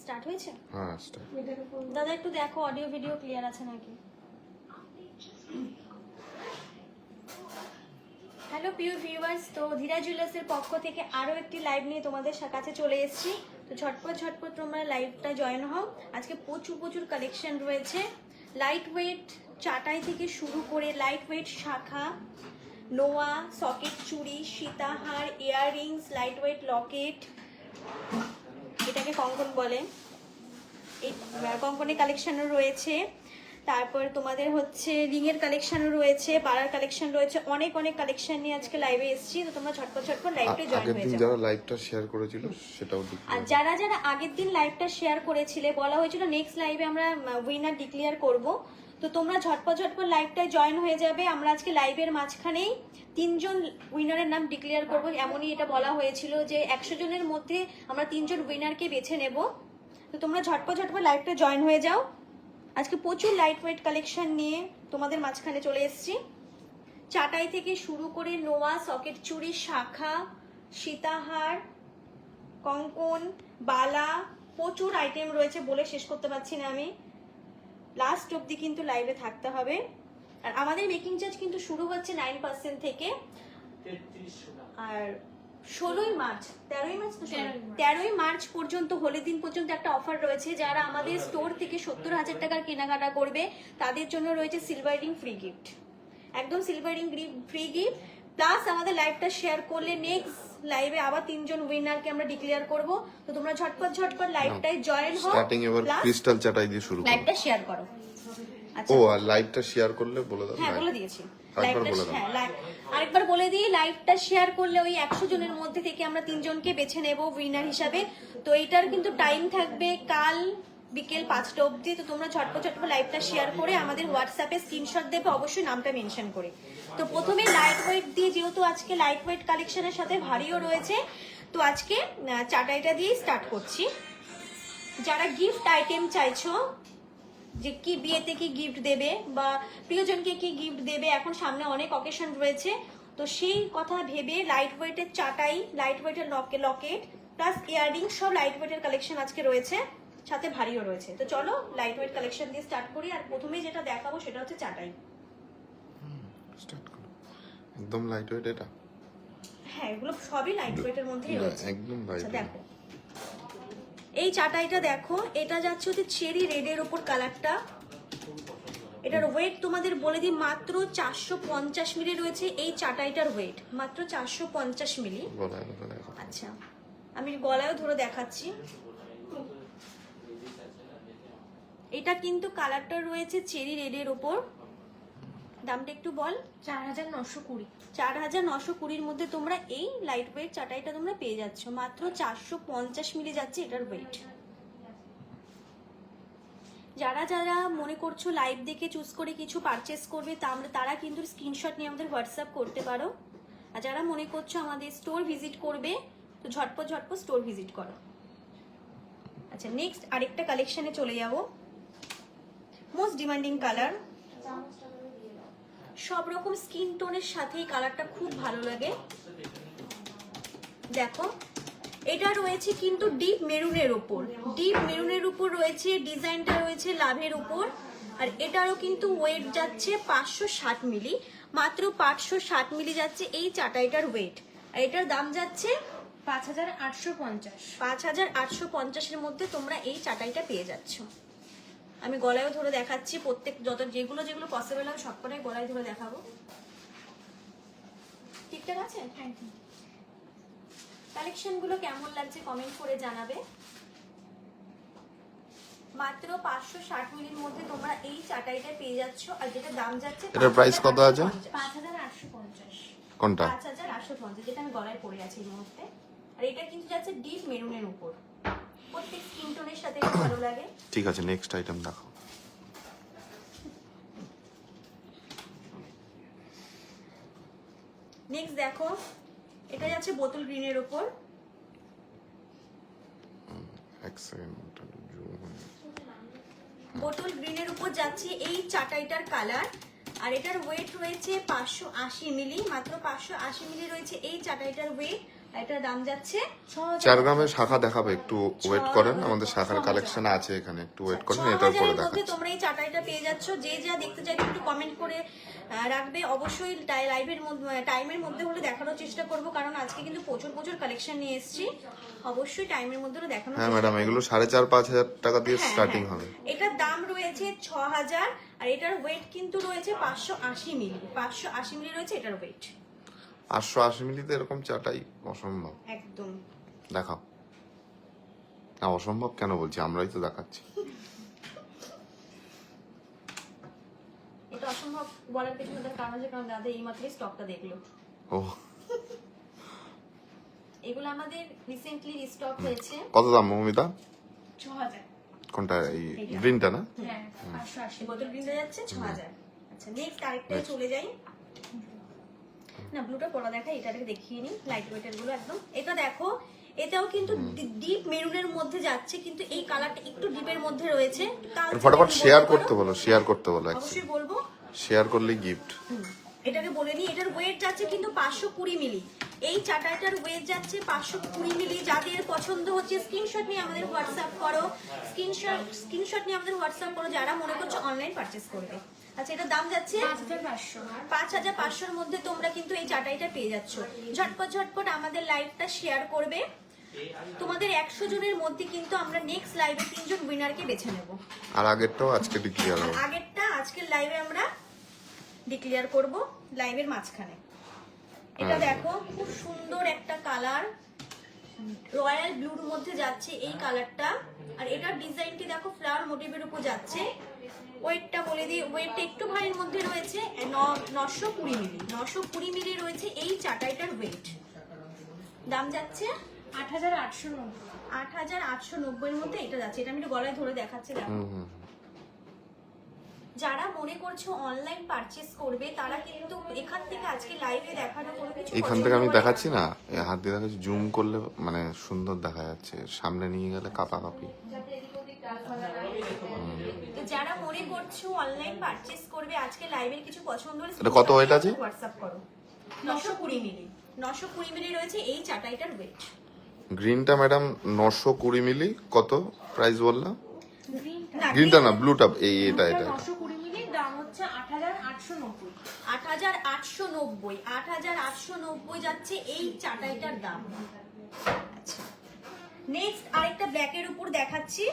Start হয়েছে? হ্যাঁ start. দাদা একটু দেখো অডিও ভিডিও ক্লিয়ার আছে নাকি। হ্যালো প্রিয় ভিউয়ার্স, তো ধীরা জুয়েলার্সের পক্ষ থেকে আরও একটি লাইভ নিয়ে তোমাদের কাছে চলে এসেছি। তো ঝটপট তোমরা লাইভটা জয়েন হও। আজকে প্রচুর কালেকশন রয়েছে। লাইট ওয়েট চাটাই থেকে শুরু করে লাইট ওয়েট শাখা, নোয়া, সকেট চুড়ি, সীতাহার, ইয়াররিংস, লাইট ওয়েট লকেট, এটাকে কঙ্কন বলে, এই কঙ্কনের কালেকশনও রয়েছে। তারপর তোমাদের হচ্ছে রিংয়ের কালেকশনও রয়েছে, পাড়ার কালেকশন রয়েছে, অনেক কালেকশন নিয়ে আজকে লাইভে এসেছি। তো তোমরা ঝটপট লাইভে জয়েন হয়ে যাও। যারা লাইভটা শেয়ার করেছিল সেটাও আর যারা আগের দিন লাইভটা শেয়ার করেছিলে, বলা হয়েছিল নেক্সট লাইভে আমরা উইনার ডিক্লেয়ার করব। তো তোমরা ঝটপট লাইভটায় জয়েন হয়ে যাবে। আমরা আজকে লাইভের মাঝখানেই 3 জন উইনারের নাম ডিক্লেয়ার করব। এমনই এটা বলা হয়েছিল যে 100 জনের মধ্যে আমরা 3 জন উইনারকে বেছে নেব। তো তোমরা ঝটপট লাইভটা জয়েন হয়ে যাও। আজকে প্রচুর লাইট ওয়েট কালেকশন নিয়ে তোমাদের মাঝখানে চলে এসেছি। চাটাই থেকে শুরু করে নোয়া, সকেট চুড়ি, শাখা, সীতাহার, কঙ্কন, বালা, প্রচুর আইটেম রয়েছে, বলে শেষ করতে পারছি না আমি। লাস্ট অবধি কিন্তু লাইভে থাকতে হবে। আর আমাদের মেকিং চার্জ কিন্তু শুরু হচ্ছে 9% থেকে। আর 13ই মার্চ পর্যন্ত, হোলি দিন পর্যন্ত একটা অফার রয়েছে। যারা আমাদের স্টোর থেকে 70,000 টাকার কেনাকাটা করবে তাদের জন্য রয়েছে সিলভার রিং ফ্রি গিফট, একদম silver ring free gift. Plus আমাদের লাইভটা শেয়ার করলে নেক্সট লাইভে আবার 3 জন উইনারকে আমরা ডিক্লেয়ার করব। তো তোমরা ঝটপট লাইভটায় জয়েন হও। স্টার্টিং এবার ক্রিস্টাল চাটাই দিয়ে শুরু করো। লাইভটা শেয়ার করো। আচ্ছা, ও আর লাইভটা শেয়ার করলে বলে দাও। হ্যাঁ বলে দিয়েছি। আরেকবার বলে দাও। আরেকবার বলে দিই, লাইভটা শেয়ার করলে ওই 100 জনের মধ্যে থেকে আমরা 3 জনকে বেছে নেব উইনার হিসাবে। তো এটার কিন্তু টাইম থাকবে কাল বিকেল 5টা অবধি। তো তোমরা ঝটপট লাইভটা শেয়ার করে আমাদের হোয়াটসঅ্যাপে স্ক্রিনশট দেবে, অবশ্যই নামটা মেনশন করে। তো প্রথমে লাইট ওয়েট দিয়ে, যেহেতু আজকে লাইট ওয়েট কালেকশনের সাথে ভারীও রয়েছে, তো আজকে চাটাইটা দিয়ে স্টার্ট করছি। যারা গিফট আইটেম চাইছো, যে কি বিয়েতে কি গিফট দেবে বা প্রিয়জনকে কি গিফট দেবে, এখন সামনে অনেক অকেশন রয়েছে, তো সেই কথা ভেবে লাইট ওয়েটের চাটাই, লাইট ওয়েটের লকেট প্লাস ইয়াররিং সব লাইট ওয়েটের কালেকশন আজকে রয়েছে, সাথে ভারীও রয়েছে। তো চলো লাইট ওয়েট কালেকশন দিয়ে স্টার্ট করি। আর প্রথমেই যেটা দেখাবো সেটা হচ্ছে চাটাই। স্টার্ট করো। একদম লাইট ওয়েট এটা? হ্যাঁ, এগুলো সবই লাইট ওয়েটের মধ্যেই রয়েছে। একদম লাইট। দেখো এই চাটাইটা দেখো, এটা যাচ্ছে হচ্ছে চেরি রেডের উপর কালারটা। এটার ওয়েট তোমাদের বলে দিই, মাত্র 450 মিলি রয়েছে এই চাটাইটার ওয়েট, মাত্র 450 মিলি। আচ্ছা, আমি গলায়ও ধরে দেখাচ্ছি। এটা কিন্তু কালারটা রয়েছে চেরি রেডের উপর। দামটা একটু বল। 4,920। 4,920 মধ্যে তোমরা এই লাইট ওয়েট চাটাইটা তোমরা পেয়ে যাচ্ছ। মাত্র 450 মিলি যাচ্ছে এটার ওয়েট। যারা মনে করছো লাইভ দেখে চুজ করে কিছু পারচেস করবে, তারা কিন্তু স্ক্রিনশট নিয়ে আমাদের হোয়াটসঅ্যাপ করতে পারো। আর যারা মনে করছো আমাদের স্টোর ভিজিট করবে, তো ঝটপট স্টোর ভিজিট করো। আচ্ছা, নেক্সট আরেকটা কালেকশনে চলে যাব। মোস্ট ডিমান্ডিং কালার, সব রকম স্কিন টোনের সাথে এই কালারটা খুব ভালো লাগে। দেখো এটা রয়েছে কিন্তু ডিপ মেরুনের উপর, রয়েছে ডিজাইনটা রয়েছে লাভের উপর। আর এটারও কিন্তু ওয়েট যাচ্ছে 560 মিলি, মাত্র 560 মিলি যাচ্ছে এই চাটাইটার ওয়েট। আর এটার দাম যাচ্ছে 5,850। 5,850-এর মধ্যে তোমরা এই চাটাইটা পেয়ে যাচ্ছ। আমি গলায়ও ধরে দেখাচ্ছি, প্রত্যেক যেগুলো পসিবল হবে সবকটাই গলায় ধরে দেখাবো। ঠিকঠাক আছে? Thank you. কালেকশন গুলো কেমন লাগছে কমেন্ট করে জানাবে। মাত্র 560 মিলির মধ্যে তোমরা এই চাটাইটা পেয়ে যাচ্ছ। আর যেটা দাম যাচ্ছে, এটার প্রাইস কত আছে? 5,850। কোনটা? 5,850, যেটা আমি গলায় পরে আছি এই মুহূর্তে। আর এটা কিন্তু যাচ্ছে ডিপ মেরুনের উপর, প্রত্যেক স্কিন টোনের সাথে ভালো লাগে। ঠিক আছে, নেক্সট আইটেম দেখো। নেক্সট দেখো, এটা যাচ্ছে বোতল গ্রিনের উপর। এক সেকেন্ড, বোতল গ্রিনের উপর যাচ্ছে এই চাটাইটার কালার। আর এটার ওয়েট রয়েছে 580 মিলি, মাত্র 580 মিলি রয়েছে এই চাটাইটার ওয়েট। এটার দাম যাচ্ছে 4 গ্রামের শাখা দেখাবে, একটু ওয়েট করেন, আমাদের শাখার কালেকশন আছে এখানে, একটু ওয়েট করেন, এটার 6000 পরে এর মধ্যে দেখাচ্ছি। তোমরা এই চাটাইটা পেয়ে যাচ্ছ। যে যা দেখতে চাইবে একটু কমেন্ট করে রাখবে। অবশ্যই লাইভের মধ্যে টাইমের মধ্যে হলে দেখানোর চেষ্টা করব, কারণ আজকে কিন্তু প্রচুর প্রচুর কালেকশন নিয়ে এসেছি। অবশ্যই টাইমের মধ্যে হলে দেখানোর হ্যাঁ চেষ্টা ম্যাডাম, এগুলো 4,500-5,000 টাকা দিয়ে হ্যাঁ, স্টার্টিং হ্যাঁ। হবে। এটার দাম রয়েছে 6000, আর এটার ওয়েট কিন্তু রয়েছে 580 মিলি। 580 মিলি রয়েছে এটার ওয়েট। 880 মিলিতে এরকম চাটাই অসম্ভব। একদম দেখাও না, অসম্ভব কেন বলছি, আমরাই তো দেখাচ্ছি। এটা অসম্ভব বলার পেছনে তার কারণ আছে, কারণ দাদা এই মাত্রই স্টকটা দেখলো। ও, এগুলো আমাদের রিসেন্টলি রিস্টক হয়েছে। কত দাম মৌমিতা? 6000। কোনটা? এই গ্রিনটা না? হ্যাঁ 580। বোতল কিনতে যাচ্ছে 6000। আচ্ছা নেক্সট আরেকটাই চলে যাই। না ব্লুটা পরা দেখা, এটাকে দেখিয়ে নি, লাইট ওয়েটের গুলো একদম। এটা দেখো, এটাও কিন্তু ডিপ মেরুনের মধ্যে যাচ্ছে, কিন্তু এই কালারটা একটু ডিপের মধ্যে রয়েছে। ফটাফট শেয়ার করতে বলো, শেয়ার করতে বলো, অবশ্যই বলবো। শেয়ার করলে গিফট। এটাকে বলে নি, এটার ওয়েট যাচ্ছে কিন্তু 520 মিলি। এই চাটাইটার ওয়েট যাচ্ছে 520 মিলি। যাদের পছন্দ হচ্ছে স্ক্রিনশট নিয়ে আমাদের হোয়াটসঅ্যাপ করো, স্ক্রিনশট নিয়ে আমাদের হোয়াটসঅ্যাপ করো যারা মনে করছো অনলাইন পারচেজ করবে। আচ্ছা এটার দাম যাচ্ছে 5500। 5500-র মধ্যে তোমরা কিন্তু এই চাটাইটা পেয়ে যাচ্ছ। ঝটপট ঝটপট আমাদের লাইভটা শেয়ার করবে। তোমাদের 100 জনের মধ্যে কিন্তু আমরা নেক্সট লাইভে 3 জন উইনারকে বেছে নেব। আর আগেরটাও আজকে ডিক্লেয়ার হবে। আগেরটা আজকের লাইভে আমরা ডিক্লেয়ার করব লাইভের মাঝখানে। এটা দেখো খুব সুন্দর একটা কালার, রয়্যাল ব্লুর মধ্যে যাচ্ছে এই কালারটা। আর এটার ডিজাইনটি দেখো ফ্লাওয়ার মোটিভের উপর যাচ্ছে। ওয়েটটা বলে দিই, ওয়েটটা একটু ভারীর মধ্যে রয়েছে 920 মিলি। 920 মিলি রয়েছে এই চাটাইটার ওয়েট। দাম যাচ্ছে 8890। 8890 এর মধ্যে এটা যাচ্ছে। এটা আমি একটু গলায় ধরে দেখাচ্ছি দেখো। যারা মনে করছো অনলাইন পারচেজ করবে তারা কিন্তু এখান থেকে আজকে লাইভে দেখানো কোনো কিছু এখান থেকে আমি দেখাচ্ছি না, এই হাত দিয়ে দেখাচ্ছি, জুম করলে মানে সুন্দর দেখা যাচ্ছে, সামনে নিয়ে গেলে কাঁপাকাঁপি। তো যারা মনে করছো অনলাইন পারচেজ করবে আজকে লাইভের কিছু পছন্দ হলে এটা কত weight আছে? হোয়াটসঅ্যাপ করো। 920 মিলি। 920 মিলি রয়েছে এই চাটাইটার ওয়েট। গ্রিনটা ম্যাডাম 920 মিলি, কত প্রাইস বললাম? গ্রিনটা গ্রিনটা না, ব্লুটা, এটা 920 মিলি, দাম হচ্ছে 8890। 8890। 8890 যাচ্ছে এই চাটাইটার দাম। আচ্ছা নেক্সট আরেকটা ব্ল্যাকের উপর দেখাচ্ছি।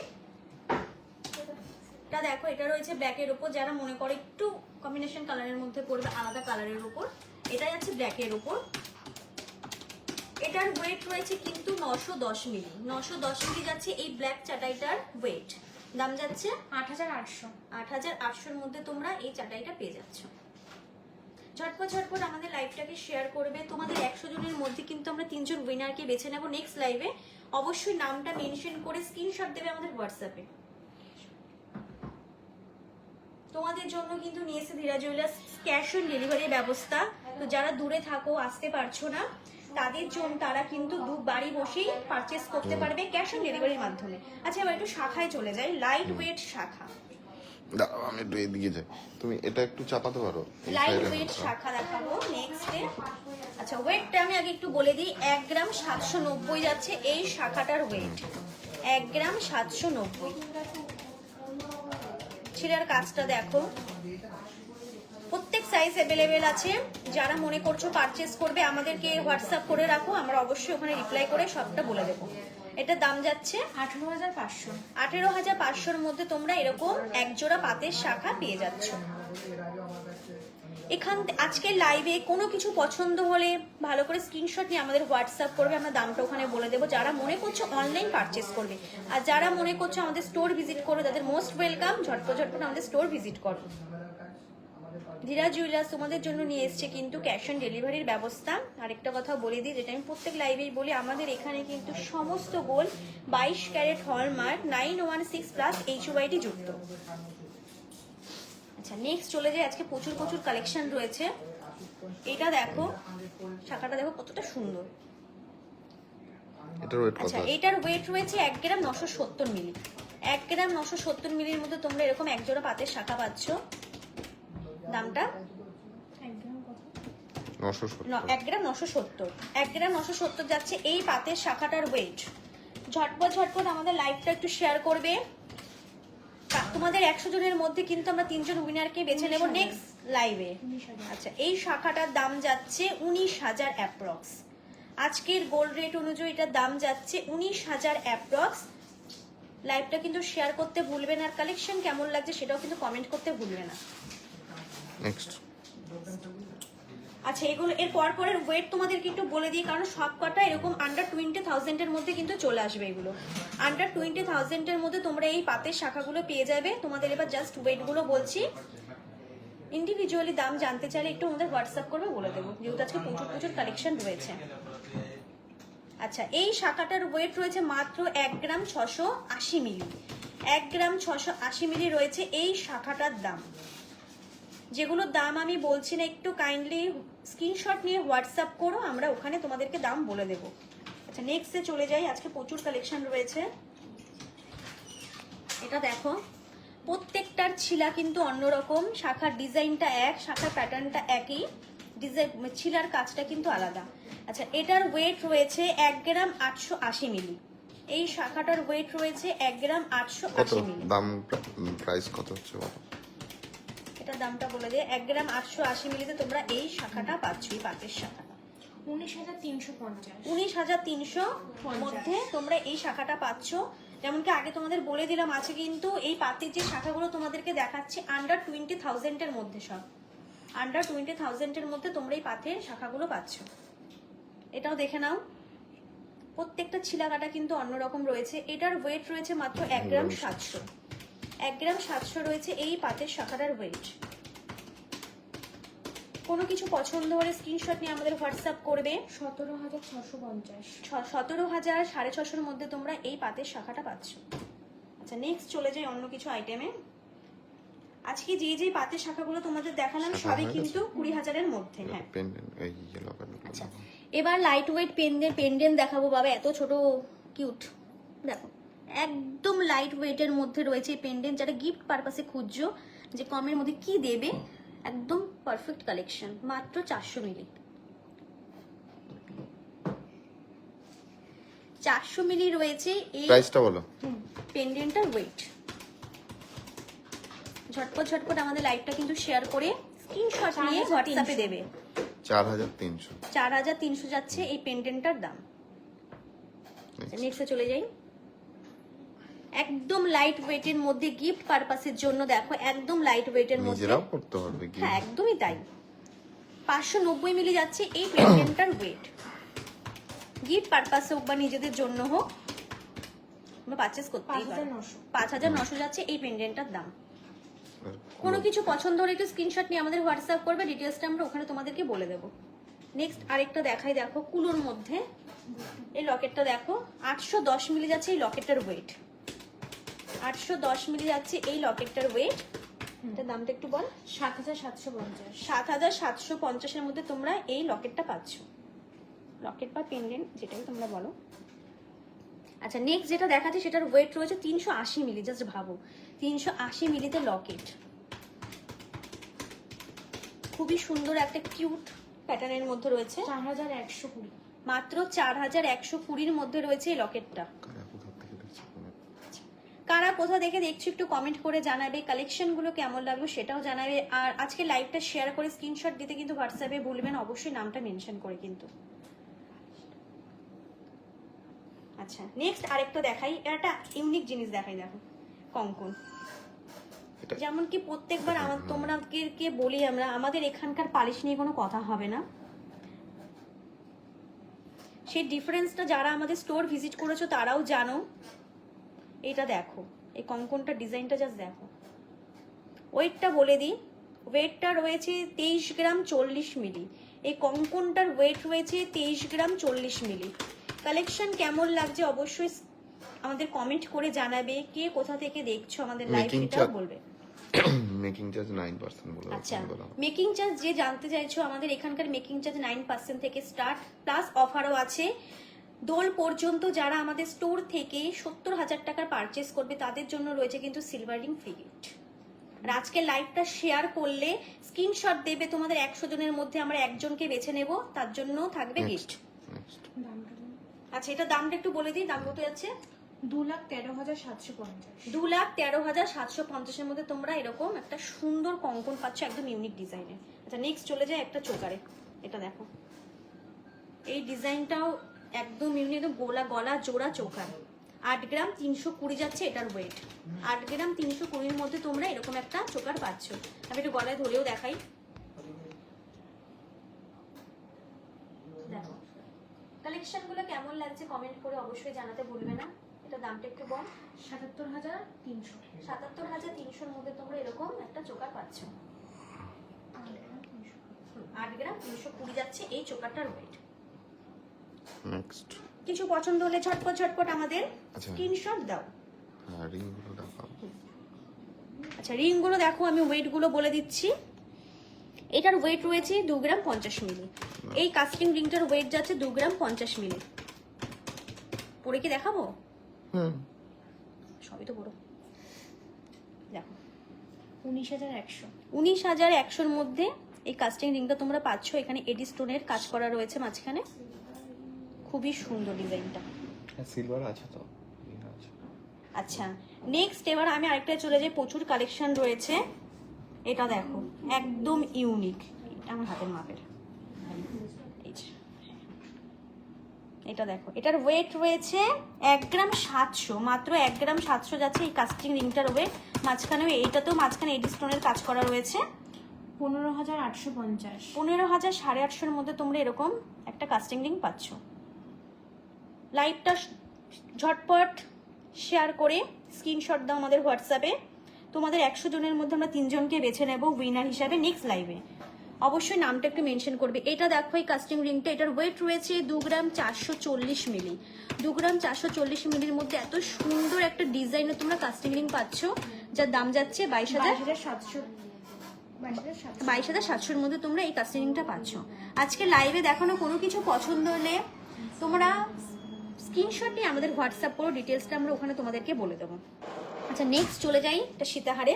এটা দেখো, এটা রয়েছে ব্ল্যাকের উপর। যারা মনে করে একটু কম্বিনেশন কালারের মধ্যে পড়বে, আলাদা কালারের উপর, এটা যাচ্ছে ব্ল্যাকের উপর। এটার ওয়েট রয়েছে কিন্তু 910 মিলি। 910 মিলি যাচ্ছে এই ব্ল্যাক চাটাইটার ওয়েট। দাম যাচ্ছে 8800। 8800-র মধ্যে তোমরা এই চাটাইটা পেয়ে যাচ্ছ। ঝটপট ঝটপট আমাদের লাইভটাকে শেয়ার করবে। তোমাদের 100 জনের মধ্যে কিন্তু আমরা 3 জন উইনারকে বেছে নেব নেক্সট লাইভে। অবশ্যই নামটা মেনশন করে স্ক্রিনশট দেবে আমাদের হোয়াটসঅ্যাপে। তোমাদের জন্য কিন্তু নিয়েছে ধীরা জুয়েলার্স ক্যাশ অন ডেলিভারির ব্যবস্থা। তো যারা দূরে থাকো, আসতে পারছো না, তাদের জন্য তারা কিন্তু বাড়ি বসেই পারচেস করতে পারবে ক্যাশ অন ডেলিভারির মাধ্যমে। আচ্ছা এবার একটু শাখায় চলে যাই, লাইট ওয়েট শাখা। দাঁড়াও আমি একটু এদিকে যাই, তুমি এটা একটু চাপাতে পারো এই লাইট সাইডে। ওয়েট শাখা দেখাবো নেক্সটে। আচ্ছা ওয়েটটা আমি আগে একটু বলে দিই। 1 গ্রাম 790 যাচ্ছে এই শাখাটার ওয়েট। 1 গ্রাম 790। ছিলার কাজটা দেখো, প্রত্যেক সাইজ অ্যাভেলেবেল আছে। যারা মনে করছো পারচেস করবে আমাদেরকে হোয়াটসঅ্যাপ করে রাখো, আমরা অবশ্যই ওখানে রিপ্লাই করে সবটা বলে দেবো। এটার দাম যাচ্ছে 18500। 18500-র মধ্যে তোমরা এরকম এক জোড়া পাতের শাখা পেয়ে যাচ্ছ। এখান আজকে লাইভে কোনো কিছু পছন্দ হলে ভালো করে স্ক্রিনশট নিয়ে আমাদের হোয়াটসঅ্যাপ করবে, আমরা দামটা ওখানে বলে দেবো। যারা মনে করছো অনলাইন পারচেস করবে, আর যারা মনে করছো আমাদের স্টোর ভিজিট করবে, তাদের মোস্ট ওয়েলকাম। ঝটপট ঝটপট আমাদের স্টোর ভিজিট করো। ধীরা জুয়েলার্স তোমাদের জন্য নিয়ে এসছে কিন্তু ক্যাশ অন ডেলিভারির ব্যবস্থা। আরেকটা কথা বলে দিই, যেটা আমি প্রত্যেক লাইভেই বলি, আমাদের এখানে কিন্তু সমস্ত গোল্ড 22 ক্যারেট হলমার্ক 916+ HUID যুক্ত। আচ্ছা নেক্সট চলে যাই। আজকে প্রচুর প্রচুর কালেকশন রয়েছে। এটা দেখো, শাখাটা দেখো কতটা সুন্দর। এটার ওয়েট কত আচ্ছা আছে? এটার ওয়েট রয়েছে 1 গ্রাম 970 মিলি। 1 গ্রাম 970 মিলির মধ্যে তোমরা এরকম এক জোড়া পাতের শাখা পাচ্ছ। দামটা 1 গ্রাম কত? 1 গ্রাম 970, 1 গ্রাম 970 যাচ্ছে এই পাতের শাখাটার ওয়েট। ঝটপট ঝটপট আমাদের লাইভটা একটু শেয়ার করবে। তোমাদের 100 জনের মধ্যে কিন্তু আমরা 3 জন উইনারকে বেছে নেব নেক্সট লাইভে। আচ্ছা, এই শাখাটার দাম যাচ্ছে 19,000 অ্যাপ্রক্স। আজকের গোল্ড রেট অনুযায়ী এটার দাম যাচ্ছে 19,000 অ্যাপ্রক্স। লাইভটা কিন্তু শেয়ার করতে ভুলবে না, আর কালেকশন কেমন লাগছে সেটাও কিন্তু কমেন্ট করতে ভুলবে না। নেক্সট আচ্ছা, এগুলো এর পরের ওয়েট তোমাদেরকে একটু বলে দিই, কারণ সব কটা এরকম আন্ডার 20,000 এর মধ্যে কিন্তু চলে আসবে। এগুলো আন্ডার 20,000 এর মধ্যে তোমরা এই পাতের শাখাগুলো পেয়ে যাবে। তোমাদের এবার জাস্ট ওয়েট গুলো বলছি, ইন্ডিভিজুয়ালি দাম জানতে চাইলে একটু আমাদের হোয়াটসঅ্যাপ করবে, বলে দেবো, যেহেতু আজকে প্রচুর প্রচুর কালেকশন রয়েছে। আচ্ছা, এই শাখাটার ওয়েট রয়েছে মাত্র 1 গ্রাম 680 মিলি। 1 গ্রাম 680 মিলি রয়েছে এই শাখাটার দাম। যেগুলোর দাম আমি বলছি না, একটু কাইন্ডলি স্ক্রিনশট নিয়ে হোয়াটসঅ্যাপ করো, আমরা ওখানে তোমাদেরকে দাম বলে দেবো। আচ্ছা, নেক্সটে চলে যাই। আজকে প্রচুর কালেকশন রয়েছে। এটা দেখো, প্রত্যেকটার ছিলা কিন্তু অন্যরকম, শাখার ডিজাইনটা এক, শাখার প্যাটার্নটা একই, ডিজাইন ছিলার কাজটা কিন্তু আলাদা। আচ্ছা, এটার ওয়েট রয়েছে 1 গ্রাম 880 মিলি। এই শাখাটার ওয়েট রয়েছে 1 গ্রাম 880 মিলি। দাম প্রাইস কত হচ্ছে বলো? এটার দামটা বলে দিয়ে 1 গ্রাম 880 মিলিতে তোমরা এই শাখাটা পাচ্ছ, এই পাতের শাখাটা 19,350। 19,300 মধ্যে তোমরা এই শাখাটা পাচ্ছ। যেমনকি আগে তোমাদের বলে দিলাম, আছে কিন্তু এই পাতের যে শাখাগুলো তোমাদেরকে দেখাচ্ছি আন্ডার 20,000 এর মধ্যে, সব আন্ডার 20,000 এর মধ্যে তোমরা এই পাতের শাখাগুলো পাচ্ছ। এটাও দেখে নাও, প্রত্যেকটা ছিলাকাটা কিন্তু অন্যরকম রয়েছে। এটার ওয়েট রয়েছে মাত্র 1 গ্রাম 700। 1 গ্রাম 700 রয়েছে এই পাতের শাখাটার ওয়েট। কোনো কিছু পছন্দ হলে স্ক্রিনশট নিয়ে আমাদের হোয়াটসঅ্যাপ করবে। 17,650। 17,000 650-এর মধ্যে তোমরা এই পাতের শাখাটা পাচ্ছ। আচ্ছা, নেক্সট চলে যাই অন্য কিছু আইটেমে। আজকে যে যে পাতের শাখাগুলো তোমাদের দেখালাম সবই কিন্তু 20,000 এর মধ্যে। হ্যাঁ, আচ্ছা, এবার লাইট ওয়েট পেন্ডেন্ট দেখাবো। বাবা, এত ছোট কিউট, দেখো একদম লাইট ওয়েটের মধ্যে রয়েছে পেন্ডেন্ট। যারা গিফট পারপাসে খুঁজছো যে কমের মধ্যে কি দেবে, একদম পারফেক্ট কালেকশন। মাত্র 400 মিলি, 400 মিলি রয়েছে এই প্রাইসটা বলো। পেন্ডেন্টটার ওয়েট। ঝটপট ঝটপট আমাদের লাইভটা কিন্তু শেয়ার করে স্ক্রিনশট নিয়ে হোয়াটসঅ্যাপে দেবে। 4,300। 4,300 যাচ্ছে এই পেন্ডেন্টটার দাম। নেক্সটে চলে যাই। একদম লাইট ওয়েটের মধ্যে গিফট পারপাসের জন্য দেখো, একদম লাইট ওয়েটের মধ্যে, নিজেরাও করতে পারবে কি? হ্যাঁ, একদমই তাই। 590 মিলি যাচ্ছে এই পেন্ডেন্টটার ওয়েট। গিফট পারপাসে হোক বা নিজেদের জন্য হোক, আমরা পারচেজ করতেই পারি। 5,900 যাচ্ছে এই পেন্ডেন্টটার দাম। কোনো কিছু পছন্দ হলে একটু স্ক্রিনশট নিয়ে আমাদের হোয়াটসঅ্যাপ করবে, ডিটেলসটা আমরা ওখানে তোমাদেরকে বলে দেবো। নেক্সট আরেকটা দেখাই, দেখো কুলোর মধ্যে এই লকেটটা দেখো, 810 মিলি যাচ্ছে এই লকেটটার ওয়েট। 810 মিলি যাচ্ছে এই লকেটটার ওয়েট। এটার দামটা একটু বল। 7,750। 7,750 এর মধ্যে তোমরা এই লকেটটা পাচ্ছ, লকেট বা পেন্ডেন্ট যেটাই তোমরা বলো। আচ্ছা, নেক্সট যেটা দেখাচ্ছি সেটার ওয়েট রয়েছে 380 মিলি। জাস্ট ভাবো, 380 মিলিতে লকেট, খুবই সুন্দর একটা কিউট প্যাটার্নের মধ্যে রয়েছে। 4,120। মাত্র 4,120-র মধ্যে রয়েছে এই লকেটটা। কারা কোথা দেখে দেখছো একটু কমেন্ট করে জানাবে, কালেকশনগুলো কেমন লাগলো সেটাও জানাবে। আর আজকে লাইভটা শেয়ার করে স্ক্রিনশট দিতে কিন্তু হোয়াটসঅ্যাপে ভুলবেন, অবশ্যই নামটা মেনশন করে কিন্তু। আচ্ছা, নেক্সট আরেকটা দেখাই, একটা ইউনিক জিনিস দেখাই। দেখো কঙ্কন, যেমন কি প্রত্যেকবার তোমাদেরকে বলি আমরা, আমাদের এখানকার পালিশ নিয়ে কোনো কথা হবে না। সেই ডিফারেন্সটা যারা আমাদের স্টোর ভিজিট করেছো তারাও জানো। এটা দেখো, এই কঙ্কনটা ডিজাইনটা জাস্ট দেখো। ওয়েটটা বলে দিই, ওয়েটটা রয়েছে 23 গ্রাম 40 মিলি। এই কঙ্কনটার ওয়েট রয়েছে 23 গ্রাম 40 মিলি। কালেকশন কেমন লাগছে অবশ্যই আমাদের কমেন্ট করে জানাবে। কে কোথা থেকে দেখছো আমাদের লাইভটা বলবে। মেকিং চার্জ 9% বলে। আচ্ছা, মেকিং চার্জ যে জানতে চাইছো, আমাদের এখানকার মেকিং চার্জ 9% থেকে স্টার্ট, প্লাস অফারও আছে। দোল পর্যন্ত যারা আমাদের স্টোর থেকে 70,000 টাকার পারচেস করবে তাদের জন্য রয়েছে কিন্তু সিলভার রিং ফ্রি গিফট। আর আজকে লাইভটা শেয়ার করলে স্ক্রিনশট দেবে, তোমাদের 100 জনের মধ্যে আমরা একজনকে বেছে নেব, তার জন্য থাকবে গিফট। নেক্সট দামটা বলুন। আচ্ছা, এটা দামটা একটু বলে দিই, দাম কত যাচ্ছে? 2,13,750। 2,13,750 এর মধ্যে তোমরা এরকম একটা সুন্দর কঙ্কন পাচ্ছ, একদম ইউনিক ডিজাইনের। আচ্ছা, নেক্সট চলে যায় একটা চোকারে। এটা দেখো, এই ডিজাইনটাও একদম ইউনিক, একদম গলা জোড়া চোকার। 8 গ্রাম 320 যাচ্ছে এটার ওয়েট। 8 গ্রাম 320 মধ্যে তোমরা এরকম একটা চোকার পাচ্ছ। আমি একটু গলায় ধরেও দেখাই, দেখো কালেকশন গুলো কেমন লাগছে কমেন্ট করে অবশ্যই জানাতে ভুলবে না। এটা দামটা একটু বল। 77,300। 77,300 মধ্যে তোমরা এরকম একটা চোকার পাচ্ছ। 8 গ্রাম 320 যাচ্ছে এই চোকারটার ওয়েট। নেক্সট কিছু পছন্দ হলে ঝটপট আমাদের আচ্ছা। স্ক্রিনশট দাও। হ্যাঁ, রিংগুলো দেখাও। আচ্ছা, রিং গুলো দেখো, আমি ওয়েট গুলো বলে দিচ্ছি। এটার ওয়েট রয়েছে 2 গ্রাম 50 মিলি। এই কাস্টিং রিংটার ওয়েট যাচ্ছে 2 গ্রাম 50 মিলি। পরে কি দেখাবো? সবই তো বড়। দেখো 19,100। 19,100 মধ্যে এই কাস্টিং রিংটা তোমরা পাচ্ছ। এখানে এডি স্টোনের কাজ করা রয়েছে মাঝখানে, খুবই সুন্দর ডিজাইনটা। সিলভার আছে তো? আছে। আচ্ছা, নেক্সট এবার আমি আরেকটা চলে যাই। প্রচুর কালেকশন রয়েছে। এটা দেখো, একদম ইউনিক, আমার হাতের মাপের। এই যে, এটা দেখো, এটার ওয়েট রয়েছে 1 গ্রাম 700, মাত্র 1 গ্রাম 700 যাচ্ছে এই কাস্টিং রিংটার ওয়েট। মাঝখানে এইটাতেও মাঝখানে এডি স্টোনের কাজ করা রয়েছে। 15,850। 15,850 মধ্যে তোমরা এরকম একটা কাস্টিং রিং পাচ্ছ। লাইভটা ঝটপট শেয়ার করে স্ক্রিনশট দাও আমাদের হোয়াটসঅ্যাপে। তোমাদের 100 জনের মধ্যে আমরা 3 জনকে বেছে নেব উইনার হিসাবে নেক্সট লাইভে। অবশ্যই নামটা একটু মেনশন করবে। এটা দেখো, এই কাস্টিং রিংটা, এটার ওয়েট রয়েছে 2 গ্রাম 440 মিলি। 2 গ্রাম 440 মিলির মধ্যে এত সুন্দর একটা ডিজাইনের তোমরা কাস্টিং রিং পাচ্ছ, যার দাম যাচ্ছে 22,700। 22,700 মধ্যে তোমরা এই কাস্টিং রিংটা পাচ্ছ। আজকে লাইভে দেখানো কোনো কিছু পছন্দ হলে তোমরা স্ক্রিনশট নিয়ে আমাদের হোয়াটসঅ্যাপ করো, ডিটেলসটা আমরা ওখানে তোমাদেরকে বলে দেবো। আচ্ছা, নেক্সট চলে যাই এটা সীতাহারে।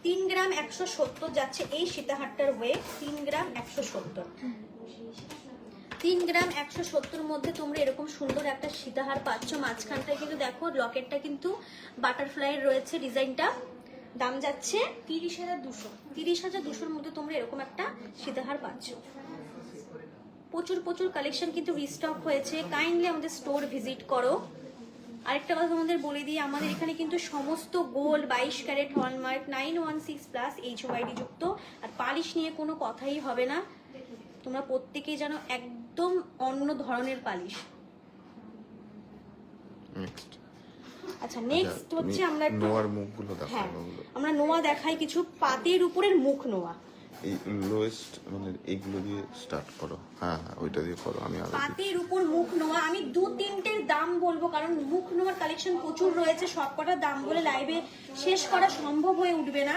3 গ্রাম 170 যাচ্ছে এই সীতাহারটার ওয়েট। 3 গ্রাম 170। 3 গ্রাম 170 মধ্যে তোমরা এরকম সুন্দর একটা সীতাহার পাচ্ছ। মাঝখানটায় কিন্তু দেখো লকেটটা কিন্তু বাটারফ্লাইয়ের রয়েছে ডিজাইনটা। দাম যাচ্ছে 30,200। 30,200 মধ্যে তোমরা এরকম একটা সীতাহার পাচ্ছ। প্রচুর কালেকশন কিন্তু রিস্টক হয়েছে। কাইন্ডলি আমাদের স্টোর ভিজিট করো। আরেকটা কথা তোমাদের বলে দিই, আমাদের এখানে কিন্তু সমস্ত গোল্ড 22 ক্যারেট হলমার্ক 916+ HYD যুক্ত। আর পালিশ নিয়ে কোনো কথাই হবে না, তোমরা প্রত্যেকেই জানো একদম অন্য ধরনের পালিশ। নেক্সট আচ্ছা, নেক্সট হচ্ছে আমরা একটু নোয়ার মুখগুলো হ্যাঁ, দেখাবো। আমরা নোয়া দেখাই কিছু। পাতের উপরের মুখ নোয়া, এই লোয়েস্ট মানে এইগুলো দিয়ে স্টার্ট করো। হ্যাঁ, ওইটা দিয়ে করো। আমি আগে পাতের উপর মুখ নোয়া। আমি 2-3টের দাম বলবো, কারণ মুখ নোয়ার কালেকশন প্রচুর রয়েছে। সবকটার দাম বলে লাইভে শেষ করা সম্ভব হয়ে উঠবে না,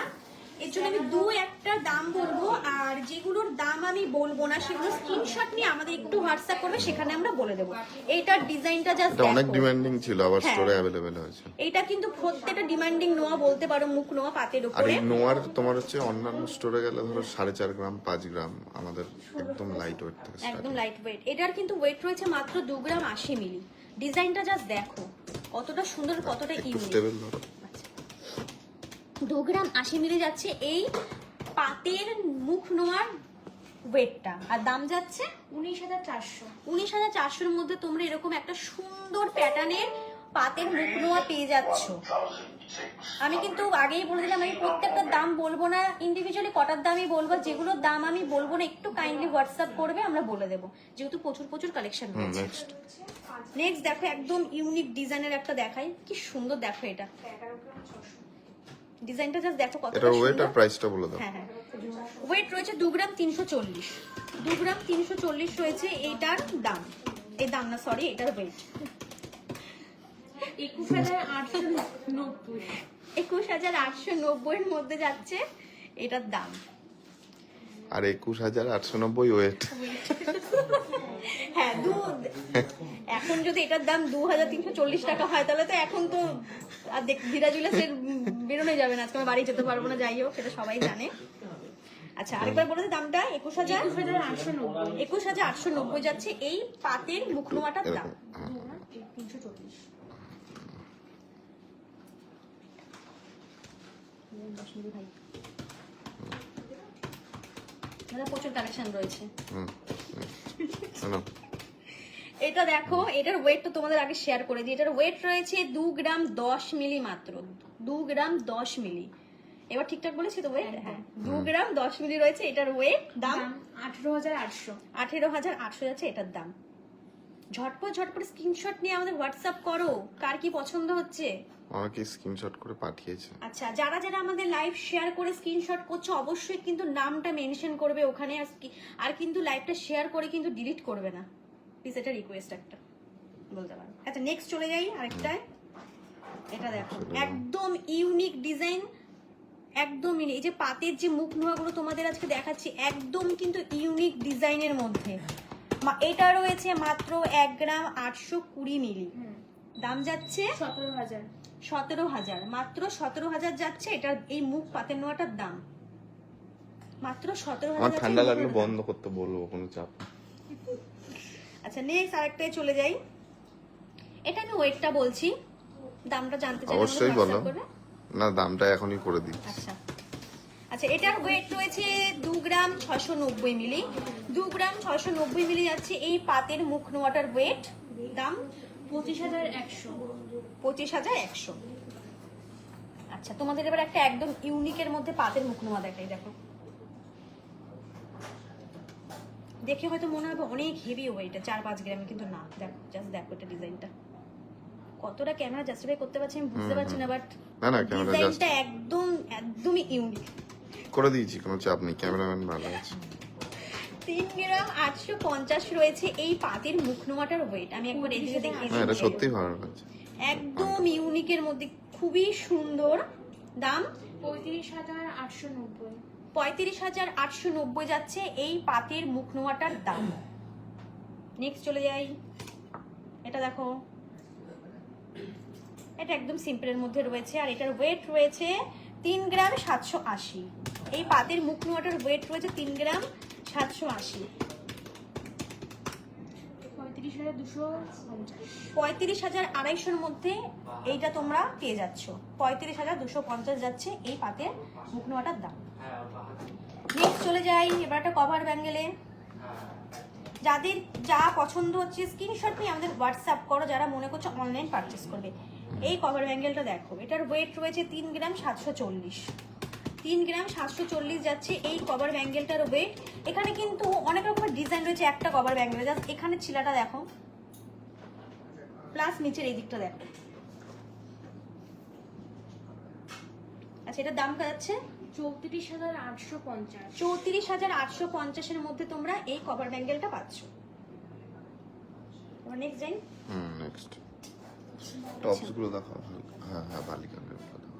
এর জন্য আমি 2-1টার দাম বলবো। আর যেগুলোর দাম আমি বলবো না সেগুলো স্ক্রিনশট নিয়ে আমাদের একটু হোয়াটসঅ্যাপ করবে, সেখানে আমরা বলে দেবো। এইটার ডিজাইনটা জাস্ট এটা অনেক দেখো। ডিমান্ডিং ছিল, আবার হ্যাঁ। স্টোরে অ্যাভেলেবেল হয়েছে। এটা কিন্তু প্রত্যেকটা ডিমান্ডিং নোয়া বলতে পারো, মুখ নোয়া পাতের আর উপরে। এই নোয়ার তোমার হচ্ছে অন্যান্য স্টোরে গেলে ধরো 4.5 গ্রাম 5 গ্রাম, আমাদের একদম লাইট ওয়েট থেকে একদম স্টার্ট। Light weight. এটার কিন্তু ওয়েট রয়েছে মাত্র 2 গ্রাম 80 মিলি। ডিজাইনটা জাস্ট দেখো কতটা সুন্দর, কতটা একটু ইউনিক। স্টেবল ধরো। 2 গ্রাম 80 মিলি যাচ্ছে এই পাতের মুখ নোয়ার ওয়েটটা। আর দাম যাচ্ছে 19,400। 19,400 মধ্যে তোমরা এরকম একটা সুন্দর প্যাটার্নের পাতের মুখ নোয়া পেয়ে যাচ্ছ। আমি কিন্তু আগেই বলে দিলাম, আমি প্রত্যেকটা দাম বলবো না, ইন্ডিভিজুয়ালি কটার দামই বলবো। যেগুলোর দাম আমি বলবো না একটু কাইন্ডলি হোয়াটসঅ্যাপ করবে, আমরা বলে দেবো, যেহেতু প্রচুর কালেকশন রয়েছে। নেক্সট নেক্সট দেখো, একদম ইউনিক ডিজাইনের একটা দেখাই, কি সুন্দর দেখো এটা ডিজাইনটা, জাস্ট দেখো কতটা এটার ওয়েট সুন্দর। আর প্রাইসটা বলে দাও। হ্যাঁ, ওয়েট রয়েছে 2 গ্রাম 340। 2 গ্রাম 340 রয়েছে এইটার দাম। এই দাম না, সরি, এটার ওয়েট 21,890। 21,890 এর মধ্যে যাচ্ছে এটার দাম। আর 21,890 ওয়েট। হ্যাঁ, এখন যদি এটার দাম 2,340 টাকা হয়, তাহলে তো এখন তো আর দেখ ধীরা জুলে সে বেরোনো যাবে না, আজকে আমি বাড়ি যেতে পারবো না, যাই হোক সেটা সবাই জানে। আচ্ছা আরেকবার বলে দিই দামটা 21,000 21,890 21,890 যাচ্ছে এই পাতের মুখনোয়াটার দাম। 340 ভাই দাদা প্রচুর কালেকশন রয়েছে। শোনো, এটা দেখো, এটার ওয়েট তো তোমাদের আগে শেয়ার করে দিই। এটার ওয়েট রয়েছে 2 গ্রাম 10 মিলি মাত্র, 2 গ্রাম 10 মিলি। এবার ঠিকঠাক বলেছি তো ওয়েট? হ্যাঁ 2 গ্রাম 10 মিলি রয়েছে এটার ওয়েট। দাম 18,800 18,800 যাচ্ছে এটার দাম। ঝটপট স্ক্রিনশট নিয়ে আমাদের হোয়াটসঅ্যাপ করো, কার কি পছন্দ হচ্ছে। আমাকে স্ক্রিনশট করে পাঠিয়েছে। আচ্ছা যারা যারা আমাদের লাইভ শেয়ার করে স্ক্রিনশট করছো অবশ্যই কিন্তু নামটা মেনশন করবে ওখানে, আর কিন্তু লাইভটা শেয়ার করে কিন্তু ডিলিট করবে না প্লিজ, এটা রিকোয়েস্ট একটা বলতে পারো। আচ্ছা নেক্সট চলে যাই আরেকটায়। এটা দেখো একদম ইউনিক ডিজাইন, একদম এই যে পাতের যে মুখ নোয়াগুলো তোমাদের আজকে দেখাচ্ছি একদম কিন্তু ইউনিক ডিজাইনের মধ্যে। এটা রয়েছে মাত্র 1 গ্রাম 820 মিলি। দাম যাচ্ছে 17,000, মাত্র 17,000 যাচ্ছে এটার এই মুখ পাতের নোয়াটার দাম মাত্র 17,000। আমার ঠান্ডা লাগলে বন্ধ করতে বলবো, কোনো চাপ নেই। আচ্ছা নেক্সট আরেকটায় চলে যাই। এটা আমি ওয়েটটা বলছি, দামটা জানতে চাইলে আমাকে অবশ্যই বলো। WhatsApp করবে। না দামটা এখনই করে দিই। আচ্ছা আচ্ছা এটার ওয়েট রয়েছে 2 গ্রাম 690 মিলি। 2 গ্রাম 690 মিলি যাচ্ছে এই পাতের মুখ নোয়াটার ওয়েট। দাম 25,100। আচ্ছা তোমাদের এবার একটা একদম ইউনিকের মধ্যে পাতের মুখ নোয়া দেখাই। দেখো দেখে হয়তো মনে হবে অনেক হেভি ওয়েট, 4-5 গ্রাম, কিন্তু না। দেখো জাস্ট দেখো এটা ডিজাইনটা কতটা ক্যামেরা জাস্টিফাই করতে পারছি আমি বুঝতে পারছি না, বাট না ক্যামেরা ডিজাইনটা একদমই ইউনিক করে দিয়েছি, কোনো চাপ নেই, ক্যামেরাম্যান ভালো আছে। 3 গ্রাম 850 রয়েছে এই পাতের মুখ নোয়াটার ওয়েট। আমি একবার এদিকে দেখিয়ে হ্যাঁ এটা দিই, সত্যি ভালো লাগছে, একদম ইউনিকের মধ্যে খুবই সুন্দর। দাম 35,890 35,890 যাচ্ছে এই পাতের মুখ নোয়াটার দাম। নেক্সট চলে যাই। এটা দেখো এটা একদম সিম্পলের মধ্যে রয়েছে আর এটার ওয়েট রয়েছে 3 গ্রাম 780। এই পাতের মুখ নোয়াটার ওয়েট রয়েছে 3 গ্রাম 780। 35,250 মধ্যে এইটা তোমরা পেয়ে যাচ্ছ। 35,250 যাচ্ছে এই পাতের মুখ নোয়াটার দাম। নেক্সট চলে যাই এবার একটা কভার ব্যাঙ্গেলে। যাদের যা পছন্দ হচ্ছে স্ক্রিনশট নিয়ে আমাদের হোয়াটসঅ্যাপ করো, যারা মনে করছো অনলাইন পারচেস করবে। এই কভার ব্যাঙ্গেলটা দেখো, এটার ওয়েট রয়েছে 3 গ্রাম 740। 3 গ্রাম 740 যাচ্ছে এই কভার ব্যাঙ্গেলটার ওয়েট। এখানে কিন্তু অনেক রকমের ডিজাইন রয়েছে একটা কভার ব্যাঙ্গেলে, জাস্ট এখানে ছিলাটা দেখো, প্লাস নিচের এই দিকটা দেখো। আচ্ছা এটার দাম যাচ্ছে 34,850 34,850 এর মধ্যে তোমরা এই কভার ব্যাঙ্গেলটা পাচ্ছ। এবার নেক্সট যাই। নেক্সট টপস গুলো দেখো। হ্যাঁ বালি কানের গুলো দেখো।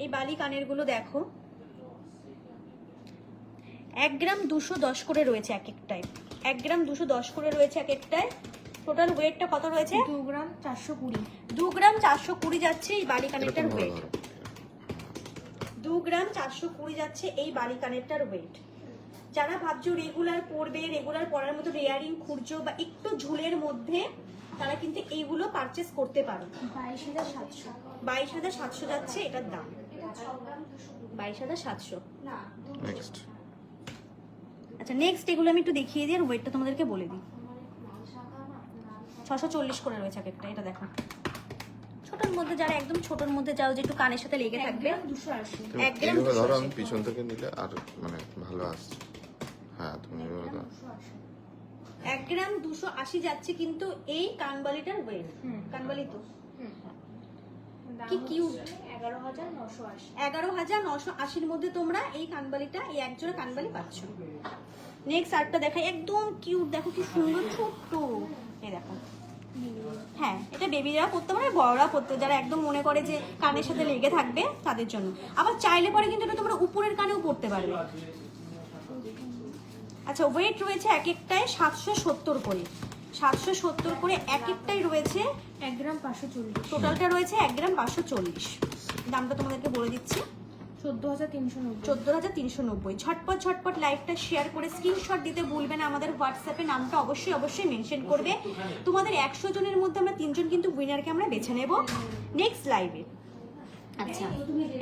এই বালি কানের গুলো দেখো 1 গ্রাম 210 করে রয়েছে এক একটায়। 1 গ্রাম 210 করে রয়েছে এক একটায়। টোটাল ওয়েটটা কত রয়েছে? 2 গ্রাম 420। 2 গ্রাম 420 যাচ্ছে এই বালি কানেরটার ওয়েট। 2 গ্রাম 420 যাচ্ছে এই বালি কানেরটার ওয়েট। যারা ভাবছো রেগুলার পরবে, রেগুলার পরার মতো রেয়ারিং খুঁজছো বা একটু ঝুলের মধ্যে, তারা কিন্তু এইগুলো পারচেস করতে পারো। 22,700। 22,700 যাচ্ছে এটার দাম। 22,700। নেক্সট আচ্ছা নেক্সট এগুলো আমি একটু দেখিয়ে দিই আর ওয়েটটা তোমাদেরকে বলে দিই। 640 করে রয়েছে এক একটা। এটা দেখো ছোটর মধ্যে, যারা একদম ছোটর মধ্যে যাও যে একটু কানের সাথে লেগে থাকবে। 280। 1 গ্রাম এইভাবে ধরো, 280। আমি পিছন থেকে নিলে আর মানে ভালো আসছে। হ্যাঁ তুমি এভাবে ধরো। 1 গ্রাম 280 যাচ্ছে কিন্তু এই কানবালিটার ওয়েট। কানবালি তো কি কিউট। 11,980। 11,980 মধ্যে তোমরা এই কানবালিটা, এই একজোড়া কানবালি পাচ্ছ। নেক্সট আরটা দেখাই, একদম কিউট, দেখো কি সুন্দর ছোট্ট। এই দেখো, হ্যাঁ এটা বেবিরা পড়তে পারে, বড়রা পড়তে, যারা একদম মনে করে যে কানের সাথে লেগে থাকবে তাদের জন্য। আবার চাইলে পরে কিন্তু এটা তোমরা উপরের কানেও পড়তে পারবে। আচ্ছা ওয়েট রয়েছে এক একটায় 770 করে। 770 করে এক একটাই রয়েছে। 1 গ্রাম 540, টোটালটা রয়েছে 1 গ্রাম 540। দামটা তোমাদেরকে বলে দিচ্ছি, 14,390। 14,390। ঝটপট ঝটপট লাইভটা শেয়ার করে স্ক্রিনশট দিতে ভুলবে না। আমাদের হোয়াটসঅ্যাপে নামটা অবশ্যই অবশ্যই মেনশন করবে। তোমাদের 100 জনের মধ্যে আমরা 3 জন কিন্তু উইনারকে আমরা বেছে নেব নেক্সট লাইভে। আচ্ছা,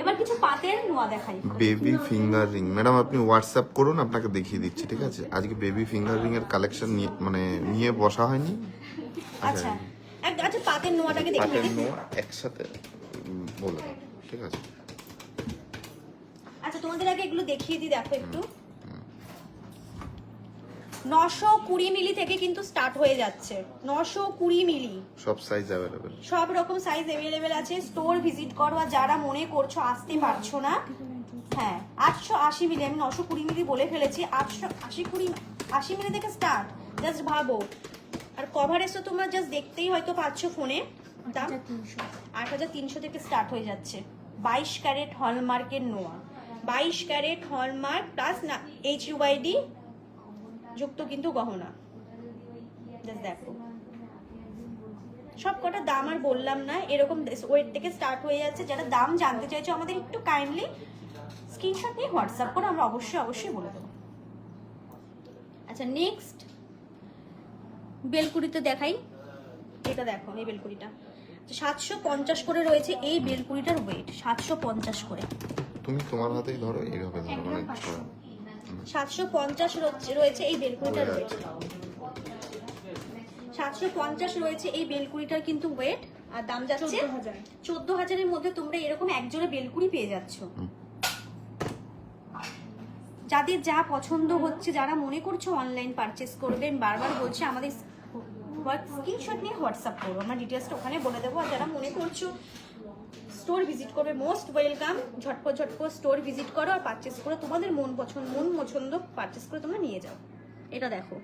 এবার কিছু পাতের নোয়া দেখাই। বেবি ফিঙ্গার রিং ম্যাডাম আপনি হোয়াটসঅ্যাপ করুন, আপনাকে দেখিয়ে দিচ্ছি, ঠিক আছে? আজকে বেবি ফিঙ্গার রিং এর কালেকশন নিয়ে বসা হয়নি। আচ্ছা আচ্ছা, পাতের নোয়াটাকে দেখে পাটের নিই। নোয়া একসাথে বলে দাও, ঠিক আছে? আচ্ছা, তোমাদের আগে এগুলো দেখিয়ে দিই, দেখো একটু। 920 মিলি থেকে কিন্তু স্টার্ট হয়ে যাচ্ছে। 920 মিলি, সব সাইজ অ্যাভেলেবেল। সব রকম সাইজ অ্যাভেলেবেল আছে। স্টোর ভিজিট করো, আর যারা মনে করছো আসতে পারছো না, হ্যাঁ 880 মিলি, আমি 920 মিলি বলে ফেলেছি। 880 মিলি থেকে স্টার্ট, জাস্ট ভাবো। আর কভারেজ তো তোমরা জাস্ট দেখতেই হয়তো পাচ্ছ ফোনে, দাম 8,300 থেকে স্টার্ট হয়ে যাচ্ছে। 22 ক্যারেট হলমার্কের নোয়া, 22 ক্যারেট হলমার্ক প্লাস না HUID যুক্ত কিন্তু গহনা। জাস্ট দেখো, সব কটা দাম আর বললাম না, এরকম ওয়েট থেকে স্টার্ট হয়ে যাচ্ছে। যারা দাম জানতে চাইছো আমাদের একটু কাইন্ডলি স্ক্রিনশট নিয়ে হোয়াটসঅ্যাপ করে, আমরা অবশ্যই অবশ্যই বলে দেবো। আচ্ছা, নেক্সট বেলকুড়িতে দেখাই। এটা দেখো, এই বেলকুড়িটা 750 করে রয়েছে। এই বেলকুড়িটার ওয়েট 750 করে। তুমি তোমার হাতেই ধরো, এইভাবে ধরো, মানে 750 রয়েছে এই বেলকুড়িটার ওয়েট। 750 রয়েছে এই বেলকুড়িটার কিন্তু ওয়েট, আর দাম যাচ্ছে 14,000-এর মধ্যে তোমরা এরকম একজোড়া বেলকুড়ি পেয়ে যাচ্ছ। যাদের যা পছন্দ হচ্ছে, যারা মনে করছো অনলাইন পারচেস করবেন, বারবার বলছে আমাদের স্ক্রিনশট নিয়ে হোয়াটসঅ্যাপ করো, আমরা ডিটেলসটা ওখানে বলে দেবো। আর যারা মনে করছো স্টোর ভিজিট করবে, মোস্ট ওয়েলকাম। ঝটপট ঝটপট স্টোর ভিজিট করো আর পারচেস করো, তোমাদের মন পছন্দ পারচেস করে তোমরা নিয়ে যাও। এটা দেখো,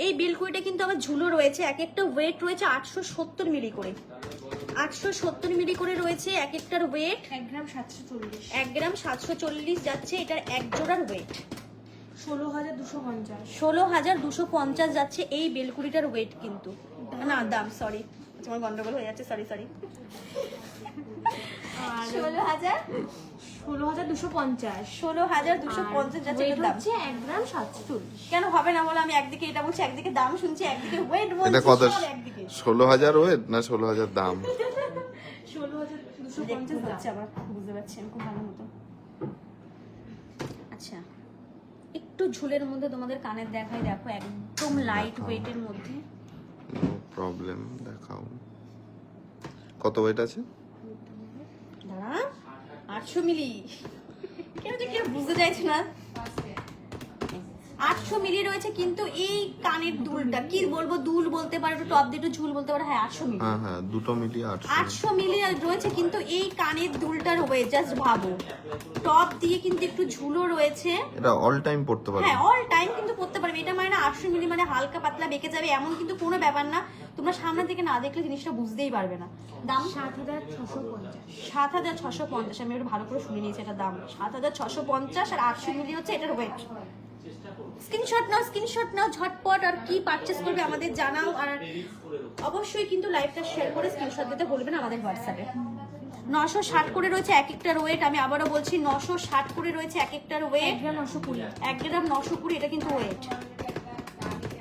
এই বেলকুড়িটা কিন্তু আবার ঝুলো রয়েছে। এক একটা ওয়েট রয়েছে 870 মিলি করে। 870 মিলি করে রয়েছে এক একটার ওয়েট। 1 গ্রাম 740, 1 গ্রাম 740 যাচ্ছে এটার এক জোড়ার ওয়েট। 16,250, 16,250 যাচ্ছে এই বেলকুড়িটার ওয়েট কিন্তু, না দাম, সরি তোমার গন্ডগোল হয়ে যাচ্ছে, সরি আর 16,250 16,250 যাচ্ছে এটার দাম। হচ্ছে 1 গ্রাম 740। কেন হবে না বলো? আমি একদিকে এটা বলছি, একদিকে দাম শুনছি, একদিকে ওয়েট এটা বলছি, কত? সব একদিকে। 16,000 ওয়েট না 16,000 দাম? 16,250 হচ্ছে আবার, বুঝতে পারছি আমি খুব ভালো মতো। আচ্ছা, একটু ঝুলের মধ্যে তোমাদের কানের দেখাই, দেখো একদম লাইট ওয়েটের মধ্যে। নো প্রবলেম, দেখাও। কত ওয়েট আছে? দাঁড়া, 800 মিলি। কেন যে কেউ বুঝতে চাইছে না, 800 মিলি রয়েছে কিন্তু এই কানের দুলটা, কি বলবো, দুল বলতে পারো, একটু টপ দিয়ে একটু ঝুল বলতে পারো, হ্যাঁ 800 মিলি। হ্যাঁ হ্যাঁ, দুটো মিলিয়ে 800। 800 মিলি রয়েছে কিন্তু এই কানের দুলটার ওয়েট, জাস্ট ভাবো। টপ দিয়ে কিন্তু একটু ঝুলও রয়েছে। এটা অল টাইম পড়তে পারবে? হ্যাঁ, অল টাইম কিন্তু পড়তে পারবে। এটা মানে না 800 মিলি মানে হালকা পাতলা বেঁকে যাবে এমন কিন্তু কোনো ব্যাপার না। তোমরা সামনে থেকে না দেখলে জিনিসটা বুঝতেই পারবে না। দাম 7,650, 7,650। আমি একটু ভালো করে শুনে নিয়েছি, এটা দাম 7,650 আর 800 মিলি হচ্ছে এটার ওয়েট। স্ক্রিনশট নাও ঝটপট। আর কি পারচেস করবে আমাদের জানাও, আর অবশ্যই কিন্তু লাইভটা শেয়ার করে স্ক্রিনশট দিতে বলবেন আমাদের হোয়াটসঅ্যাপে। 960 করে রয়েছে এক একটার ওয়েট। আমি আবারও বলছি 960 করে রয়েছে এক একটার ওয়েট। 1 গ্রাম 920, 1 গ্রাম 920 এটা কিন্তু ওয়েট।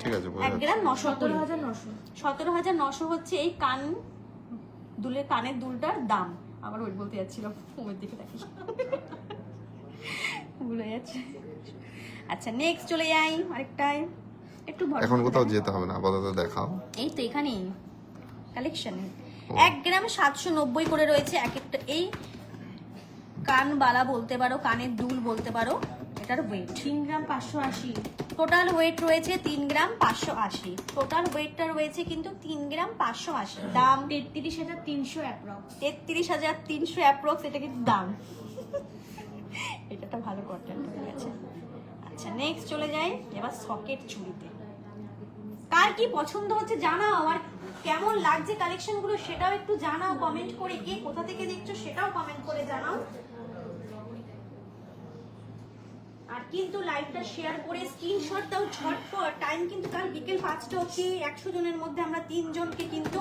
ঠিক আছে, 1 গ্রাম 920, 17,900, 17,900 হচ্ছে এই কান দুলের, কানের দুলটার দাম। আবার ওয়েট বলতে যাচ্ছিলাম, ওয়েট দিকে দেখি ভুলে যাচ্ছে। আচ্ছা, নেক্সট চলে যাই আরেকটাই। একটু এখন কোথাও যেতে হবে না, আপাতত দেখাও। এই তো এখানেই কালেকশন। 1 গ্রাম 790 করে রয়েছে এক একটা এই কান বালা বলতে পারো, কানের দুল বলতে পারো, এটার ওয়েট। 3 গ্রাম 580, টোটাল ওয়েট রয়েছে 3 গ্রাম 580। টোটাল ওয়েটটা রয়েছে কিন্তু 3 গ্রাম 580। দাম 33,300 অ্যাপ্রক্স। 33,300 অ্যাপ্রক্স, এটা কিন্তু দাম। এটা একটা ভালো কন্টেন্ট হয়ে গেছে। আচ্ছা, নেক্সট চলে যাই এবার সকেট চুড়িতে। কার কি পছন্দ হচ্ছে জানাও, আর কেমন লাগছে কালেকশনগুলো সেটাও একটু জানাও কমেন্ট করে। কে কোথা থেকে দেখছো সেটাও কমেন্ট করে জানাও। আর কিন্তু লাইভটা শেয়ার করে স্ক্রিনশট দাও ঝটপট। টাইম কিন্তু কাল বিকেল 5টা অবধি 100 জনের মধ্যে আমরা 3 জনকে কিন্তু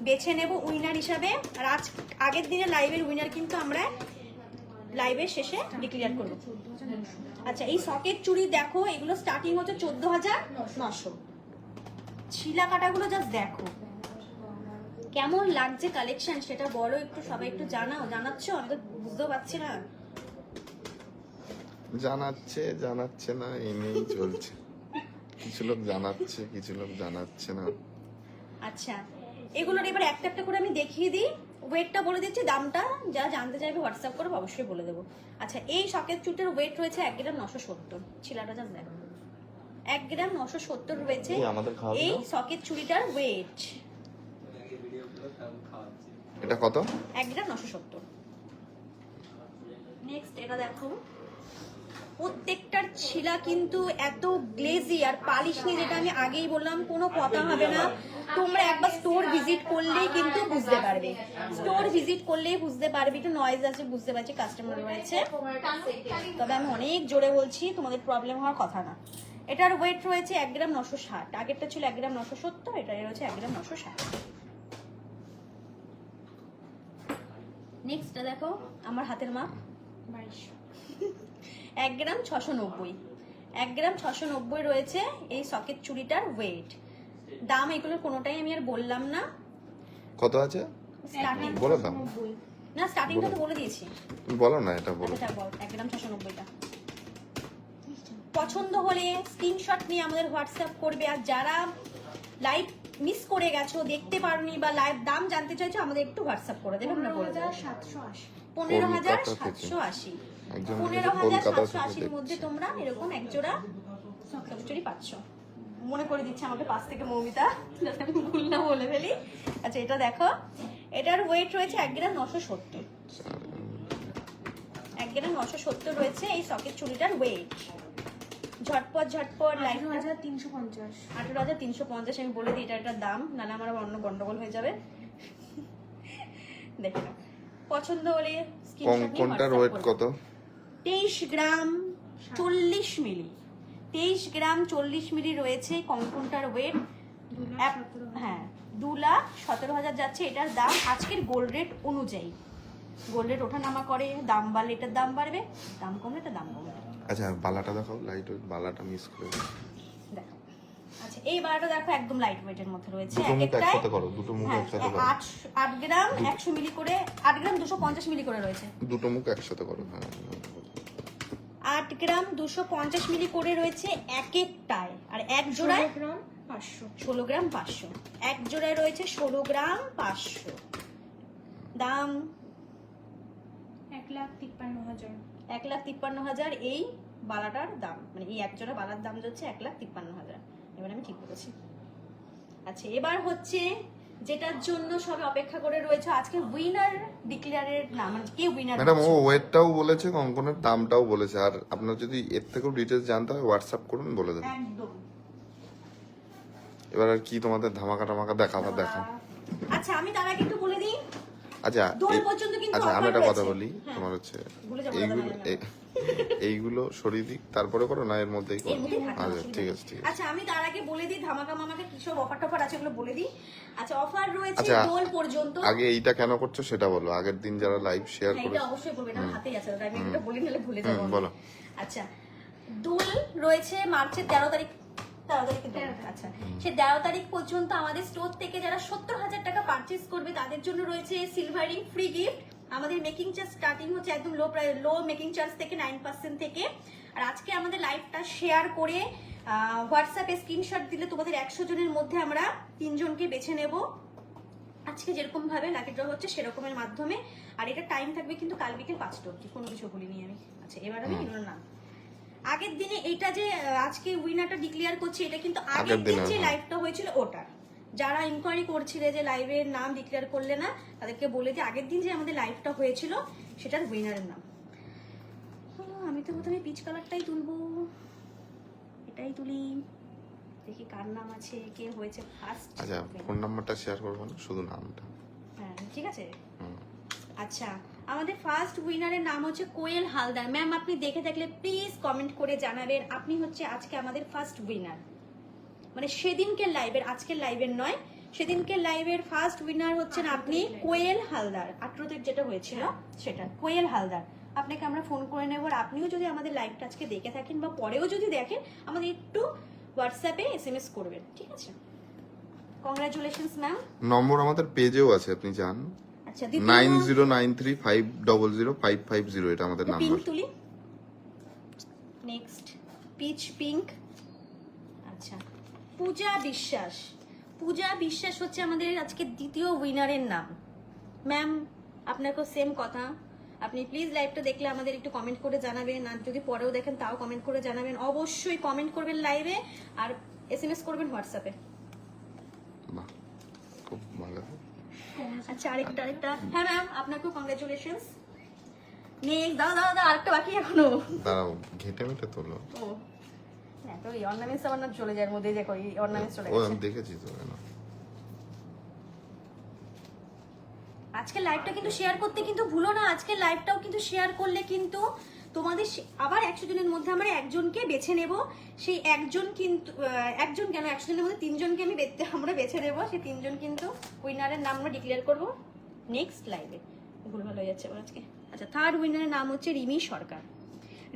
বেছে নেব উইনার হিসাবে। আর আগের দিনে লাইভের উইনার কিন্তু আমরা লাইভের শেষে ডিক্লেয়ার করব। আচ্ছা, এই সকেট চুড়ি দেখো, এগুলো স্টার্টিং হচ্ছে 14,900। ছিলা কাটাগুলো জাস্ট দেখো কেমন লাগছে কালেকশন, সেটা বলো একটু, সবাই একটু জানাও। জানাচ্ছ? আমি তো বুঝতেও পারছি না। জানাচ্ছে না, এনেই চলছে। কিছু লোক জানাচ্ছে, কিছু লোক জানাচ্ছে না। আচ্ছা, এগুলোর এবার একটা একটা করে আমি দেখিয়ে দিই। ওয়েটটা বলে দিচ্ছি, দামটা যা জানতে চাইবে হোয়াটসঅ্যাপ করে অবশ্যই বলে দেবো। আচ্ছা, এই সকেট চুটের ওয়েট রয়েছে 1 গ্রাম 970। ছিলাটা জাস্ট দেখো, 1 গ্রাম 970 রয়েছে এই সকেট চুড়িটার ওয়েট। এটা কত? 1 গ্রাম 970। নেক্সট এটা দেখো, প্রত্যেকটার ছিলা কিন্তু এত গ্লেজি আর পালিশ নিয়ে, যেটা আমি আগেই বললাম, কোনো কথা হবে না। তোমরা একবার স্টোর ভিজিট করলেই কিন্তু বুঝতে পারবে, স্টোর ভিজিট করলেই বুঝতে পারবে। একটু নয়েজ আছে বুঝতে পারছি, কাস্টমার রয়েছে, তবে আমি অনেক জোরে বলছি, তোমাদের প্রবলেম হওয়ার কথা না। এটার ওয়েট রয়েছে 1 গ্রাম 960। আগেরটা ছিল 1 গ্রাম 970, এটা রয়েছে 1 গ্রাম 960। নেক্সটটা দেখো, আমার হাতের মাপ 2200। 1 গ্রাম 690। 1 গ্রাম 690 রয়েছে এই সকেট চুড়িটার ওয়েট। দাম এগুলোর কোনোটাই আমি আর বললাম না। কত আছে স্টার্টিং বলে দাও। না, স্টার্টিংটা তো বলে দিয়েছি। বলো না, এটা বলো। আচ্ছা বল, 1 গ্রাম 690টা পছন্দ হলে স্ক্রিনশট নিয়ে আমাদের হোয়াটসঅ্যাপ করবে। আর যারা লাইভ মিস করে গেছো, দেখতে পারোনি বা লাইভ দাম জানতে চাইছো, আমাদের একটু হোয়াটসঅ্যাপ করে দেবে, আমরা বলে দেবো। 1780। 15,780। একজন 15,780-র মধ্যে তোমরা এরকম এক জোড়া সকেট চুড়ি পাচ্ছ। মনে করে দিচ্ছে আমাকে পাশ থেকে মৌমিতা, যাতে আমি ভুল না বলে ফেলি। আচ্ছা, এটা দেখো, এটার ওয়েট রয়েছে 1 গ্রাম 970। 1 গ্রাম 970 রয়েছে এই সকেট চুড়িটার ওয়েট। ঝটপট লাইভ 18,350। 18,350 আমি বলে দিই, এটা একটা দাম, নাহলে আমার অন্য গন্ডগোল হয়ে যাবে। দেখে নাও, পছন্দ হলে স্ক্রিনশট নিয়ে কোনটার WhatsApp ওয়েট করবে। কত? 23 গ্রাম 40 মিলি। 23 গ্রাম 40 মিলি রয়েছে কঙ্কনটার ওয়েট। হ্যাঁ, 2,17,000 যাচ্ছে এটার দাম আজকের গোল্ড রেট অনুযায়ী। গোল্ড রেট ওঠানামা করে, দাম বাড়লে এটার দাম বাড়বে, দাম কমলে এটার দাম কমবে। আচ্ছা, বালাটা দেখাও, লাইট ওয়েট বালাটা মিস করে দিই। দেখো, আচ্ছা এই বারোটা দেখো একদম লাইট ওয়েটের মধ্যে রয়েছে। দুটো মুখ একটায় একসাথে করো, দুটো মুখ একসাথে করো। 8 গ্রাম 100 মিলি করে, 8 গ্রাম 250 মিলি করে রয়েছে। দুটো মুখ একসাথে করো। হ্যাঁ, 8 গ্রাম 250 মিলি করে রয়েছে এক একটায়। আর এক জোড়ায় 16 গ্রাম 500। 16 গ্রাম 500। এক জোড়ায় রয়েছে 16 গ্রাম 500। দাম 1,53,000। 1,53,000 এই বালাটার দাম, মানে এই এক জোড়া বালার দাম হচ্ছে 1,53,000। এবার আমি ঠিক বলেছি। আচ্ছা, এবার হচ্ছে যেটার জন্য সবাই অপেক্ষা করে রয়েছে, আজকে উইনার ডিক্লেয়ারের নাম, মানে কে উইনার। ম্যাডাম ও ওয়েটটাও বলেছে, কঙ্কনের দামটাও বলেছে। আর আপনার যদি এর থেকেও ডিটেলস জানতে হয় হোয়াটসঅ্যাপ করুন, বলে দেবেন। একদম। এবার আর কি তোমাদের ধামাকা টামাকা দেখাবার দেখাও। আচ্ছা, আমি তার আগে একটু বলে দিই। আচ্ছা দোল পর্যন্ত কিন্তু আচ্ছা, আমি offer একটা কথা রয়েছে। বলি, হ্যাঁ। তোমার হচ্ছে ভুলে যাবো, এইগুলো দাদা, এইগুলো সরিয়ে দিক, তারপরে করো না এর মধ্যেই এর করো? মধ্যেই থাকবে, আচ্ছা, অসুবিধা ঠিক নেই। আছে, ঠিক আছে। আচ্ছা, আমি তার আগে বলে দিই ধামাকা মামাকে কি সব অফার টফার আছে ওগুলো বলে দিই। আচ্ছা, অফার রয়েছে আচ্ছা, দোল পর্যন্ত। আগে এইটা কেন করছো সেটা বলো। আগের দিন যারা লাইভ শেয়ার হ্যাঁ, করেছে। এটা অবশ্যই বলবে, এটা আমার হাতেই আছে, আমি এটা বলে নিলে ভুলে যাবো আমি। বলো। আচ্ছা, দোল রয়েছে মার্চের 13 তারিখ। 13 তারিখে দোল। আচ্ছা, সে 13 তারিখ পর্যন্ত আমাদের স্টোর থেকে যারা 70,000 টাকা পারচেজ করবে তাদের জন্য রয়েছে সিলভার রিং ফ্রি গিফট। আমাদের মেকিং চার্জ স্টার্টিং হচ্ছে একদম লো মেকিং চার্জ থেকে 9% থেকে। আর আজকে আমাদের লাইভটা শেয়ার করে হোয়াটসঅ্যাপে স্ক্রিনশট দিলে তোমাদের 100 জনের মধ্যে আমরা 3 জনকে বেছে নেব। আজকে যেরকম ভাবে লাকি ড্র হচ্ছে সেরকমের মাধ্যমে। আর এটা টাইম থাকবে কিন্তু কাল বিকেল 5টা অবধি, কোনো কিছু বলিনি আমি। আচ্ছা, এবার আমি এগুলোর নাম। আগের দিনে এইটা যে আজকে উইনারটা ডিক্লেয়ার করছে, এটা কিন্তু আগের দিন যে লাইভটা হয়েছিল ওটা। যারা ইনকোয়ারি করছিলে যে লাইভের নাম ডিক্লেয়ার করলে না, তাদেরকে বলে যে আগের দিন যে আমাদের লাইভটা হয়েছিল সেটার উইনারের নাম। আমি তো প্রথমে পিচ কালারটাই তুলবো, এটাই তুলি, দেখি কার নাম আছে, কে হয়েছে ফার্স্ট। আচ্ছা, ফোন নাম্বারটা শেয়ার করবো না, শুধু নামটা। হ্যাঁ, ঠিক আছে। আচ্ছা, আমাদের ফার্স্ট উইনারের নাম হচ্ছে কোয়েল হালদার। ম্যাম আপনি দেখে থাকলে প্লিজ কমেন্ট করে জানাবেন আপনি হচ্ছে আজকে আমাদের ফার্স্ট উইনার, মানে সেদিনকে লাইভের, আজকের লাইভের নয়, সেদিনকে লাইভের ফার্স্ট উইনার হচ্ছেন আপনি কোয়েল হালদার। 18 যেটা হয়েছিল সেটা কোয়েল হালদার। আপনাকে আমরা ফোন করে নেব, আর আপনিও যদি আমাদের লাইভটা আজকে দেখে থাকেন বা পরেও যদি দেখেন, আমাদের একটু হোয়াটসঅ্যাপে SMS করবেন, ঠিক আছে? Congratulations ma'am. নম্বর আমাদের পেজেও আছে, আপনি যান। আচ্ছা, 9093500550, এটা আমাদের নাম্বার। পিঙ্ক তুলি, নেক্সট পিচ পিঙ্ক। আচ্ছা, পূজা বিশ্বাস। পূজা বিশ্বাস হচ্ছে আমাদের আজকে দ্বিতীয় উইনারের নাম। ম্যাম আপনাকেও সেম কথা, আপনি প্লিজ লাইভটা দেখলে আমাদের একটু কমেন্ট করে জানাবেন, আর যদি পরেও দেখেন তাও কমেন্ট করে জানাবেন। অবশ্যই কমেন্ট করবেন লাইভে, আর SMS করবেন হোয়াটসঅ্যাপে। বাহ, খুব ভালো। আচ্ছা, আরেকটা হ্যাঁ ম্যাম, আপনাকেও কংগ্রেচুলেশনস। নেক্সট দাদা আরেকটা বাকি এখনো। দাঁড়াও, ঘেটে মেটে তোলো। ও হ্যাঁ, তো এই অর্নামেন্টস আমার না চলে যায়, এর মধ্যে দেখো এই অর্নামেন্টস চলে ও গেছে। আমি দেখেছি তো, কেন? আজকে লাইভটা কিন্তু শেয়ার করতে কিন্তু ভুলো না। আজকে লাইভটাও কিন্তু শেয়ার করলে কিন্তু তোমাদের আবার 100 জনের মধ্যে আমরা একজনকে বেছে নেব। সেই একজন কিন্তু একজন কেন, 100 জনের মধ্যে 3 জনকে আমরা বেছে নেব। সেই 3 জন কিন্তু উইনারের নাম আমরা ডিক্লেয়ার করব নেক্সট লাইভে। ভুলভাল হয়ে যাচ্ছে আমার আজকে। আচ্ছা, থার্ড উইনারের নাম হচ্ছে রিমি সরকার।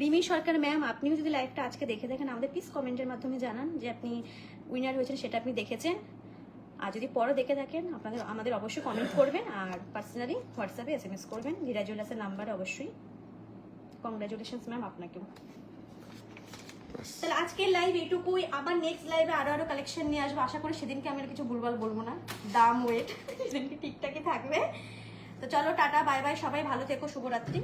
রিমি সরকার ম্যাম, আপনিও যদি লাইভটা আজকে দেখে দেখেন, আমাদের প্লিজ কমেন্টের মাধ্যমে জানান যে আপনি উইনার হয়েছেন, সেটা আপনি দেখেছেন। আর যদি পরে দেখে থাকেন, আমাদের অবশ্যই কমেন্ট করবেন, আর পার্সোনালি হোয়াটসঅ্যাপে SMS করবেন ধীরা জুয়েলার্সের নাম্বারে অবশ্যই। কংগ্রাচুলেশনস ম্যাম আপনাকেও। তাহলে আজকের লাইভ এটুকুই। আবার নেক্সট লাইভে আরো কালেকশন নিয়ে আসবো। আশা করি সেদিনকে আমি আর কিছু ভুলভাল বলবো না, দাম ওয়েট সেদিনকে ঠিকঠাকই থাকবে। তো চলো, টাটা বাই বাই, সবাই ভালো থেকো, শুভরাত্রি।